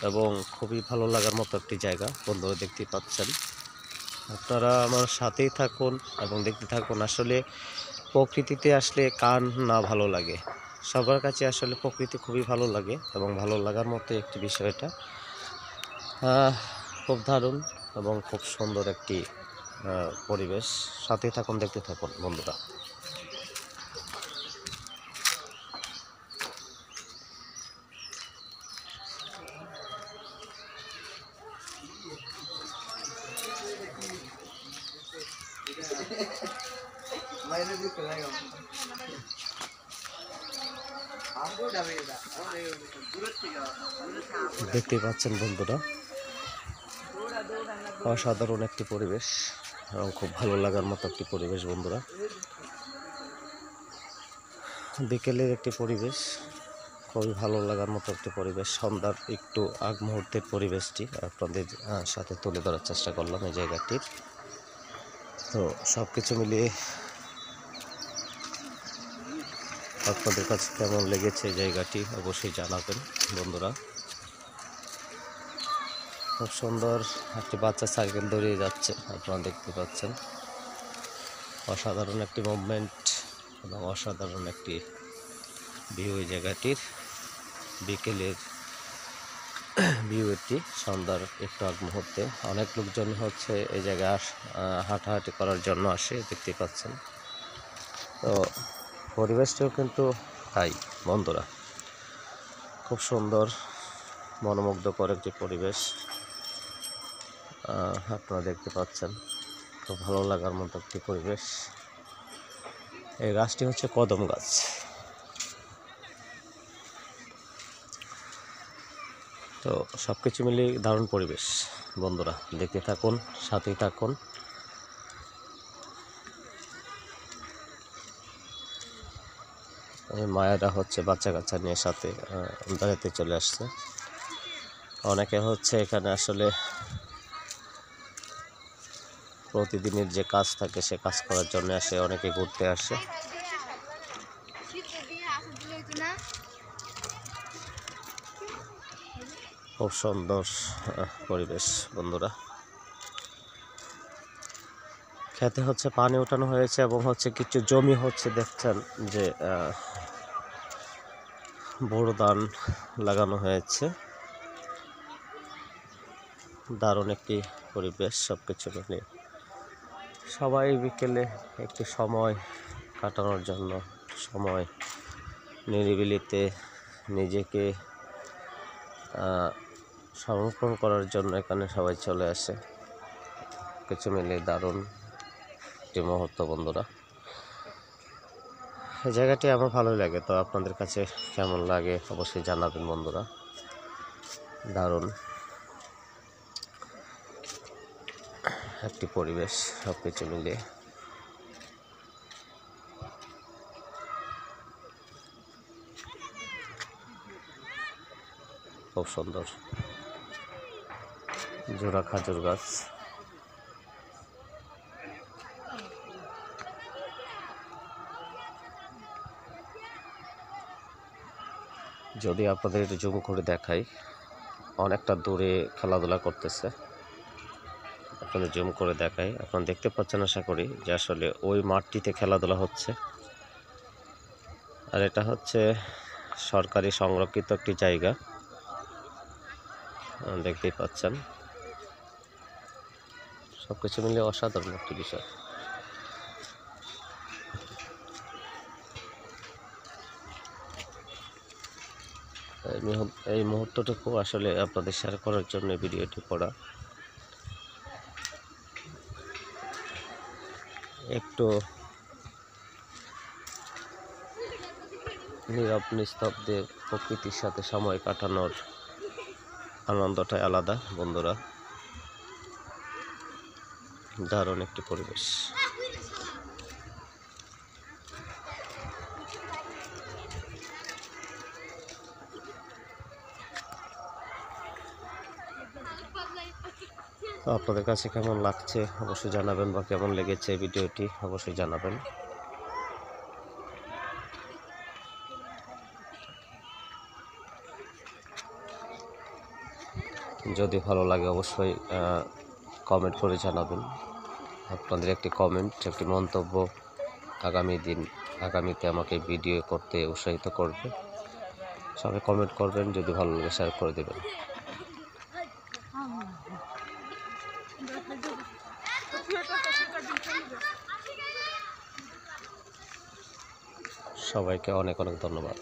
এবং খুবই ভালো লাগার মতো একটি জায়গা বন্ধুরা, দেখতেই পাচ্ছেন। আপনারা আমার সাথেই থাকুন এবং দেখতে থাকুন। আসলে প্রকৃতিতে আসলে কার না ভালো লাগে, সবার কাছে আসলে প্রকৃতি খুবই ভালো লাগে এবং ভালো লাগার মতো একটি বিষয় এটা। খুব দারুণ এবং খুব সুন্দর একটি পরিবেশ। সাথেই থাকুন, দেখতে থাকুন বন্ধুরা। দেখতে পাচ্ছেন বন্ধুরা, অসাধারণ একটি পরিবেশ এবং খুব ভালো লাগার মতো একটি পরিবেশ বন্ধুরা। বিকেলের একটি পরিবেশ, খুবই ভালো লাগার মতো একটি পরিবেশ। সন্ধ্যার একটু আগ মুহূর্তের পরিবেশটি আপনাদের সাথে তুলে ধরার চেষ্টা করলাম এই জায়গাটির। তো সব কিছু মিলিয়ে আপনাদের কাছে কেমন লেগেছে এই জায়গাটি অবশ্যই জানাবেন বন্ধুরা। খুব সুন্দর একটি বাচ্চা সাইকেল দৌড়িয়ে যাচ্ছে, আপনারা দেখতে পাচ্ছেন। অসাধারণ একটি মুভমেন্ট এবং অসাধারণ একটি ভিউ এই জায়গাটির। বিকেলের ভিউ এটি সন্ধ্যার একটু আগ মুহূর্তে। অনেক লোকজন হচ্ছে এই জায়গায় হাঁটাহাঁটি করার জন্য আসে, দেখতে পাচ্ছেন। তো পরিবেশটাও কিন্তু তাই বন্ধুরা, খুব সুন্দর মনোমুগ্ধকর একটি পরিবেশ আপনারা দেখতে পাচ্ছেন। খুব ভালো লাগার মতো একটি পরিবেশ। এই গাছটি হচ্ছে কদম গাছ। তো সব কিছু মিলিয়ে দারুণ পরিবেশ বন্ধুরা, দেখতে থাকুন, সাথেই থাকুন। মায়েরা হচ্ছে বাচ্চা কাচ্চা নিয়ে সাথে বেড়াতে চলে আসছে। অনেকে হচ্ছে এখানে আসলে প্রতিদিনের যে কাজ থাকে সে কাজ করার জন্য আসে, অনেকে ঘুরতে আসে। খুব সুন্দর পরিবেশ বন্ধুরা। খেতে হচ্ছে পানি উঠানো হয়েছে এবং হচ্ছে কিছু জমি হচ্ছে দেখছেন যে বড় ধান লাগানো হয়েছে। দারুণ একটি পরিবেশ। সব কিছু মিলে সবাই বিকেলে একটি সময় কাটানোর জন্য, সময় নিরিবিলিতে নিজেকে সমর্পণ করার জন্য এখানে সবাই চলে আসে। কিছু মিলে দারুণ একটি মুহূর্ত বন্ধুরা। এই জায়গাটি আমার ভালোই লাগে। তো আপনাদের কাছে কেমন লাগে অবশ্যই জানাবেন বন্ধুরা। দারুণ একটি পরিবেশ সব কিছু মিলিয়ে। খুব সুন্দর জোড়া খাজুর গাছ। যদি আপনাদের একটু জুম করে দেখাই, অনেকটা দূরে খেলাধুলা করতেছে। আপনাদের জুম করে দেখাই, আপনারা দেখতে পাচ্ছেন আশা করি যে আসলে ওই মাঠটিতে খেলাধুলা হচ্ছে। আর এটা হচ্ছে সরকারি সংরক্ষিত একটি জায়গা, দেখতেই পাচ্ছেন। সবকিছু মিলিয়ে অসাধারণ একটি বিষয়। এই মুহূর্তটুকু আসলে আপনাদের শেয়ার করার জন্য ভিডিওটি করা। একটু নীরব নিস্তব্ধে প্রকৃতির সাথে সময় কাটানোর আনন্দটাই আলাদা বন্ধুরা। দারুণ একটি পরিবেশ। তো আপনাদের কাছে কেমন লাগছে অবশ্যই জানাবেন, বা কেমন লেগেছে ভিডিওটি অবশ্যই জানাবেন। যদি ভালো লাগে অবশ্যই কমেন্ট করে জানাবেন। আপনাদের একটি কমেন্ট, একটি মন্তব্য আগামীতে আমাকে ভিডিও করতে উৎসাহিত করবে। সবাই কমেন্ট করবেন, যদি ভালো লাগে শেয়ার করে দেবেন। সবাইকে অনেক অনেক ধন্যবাদ।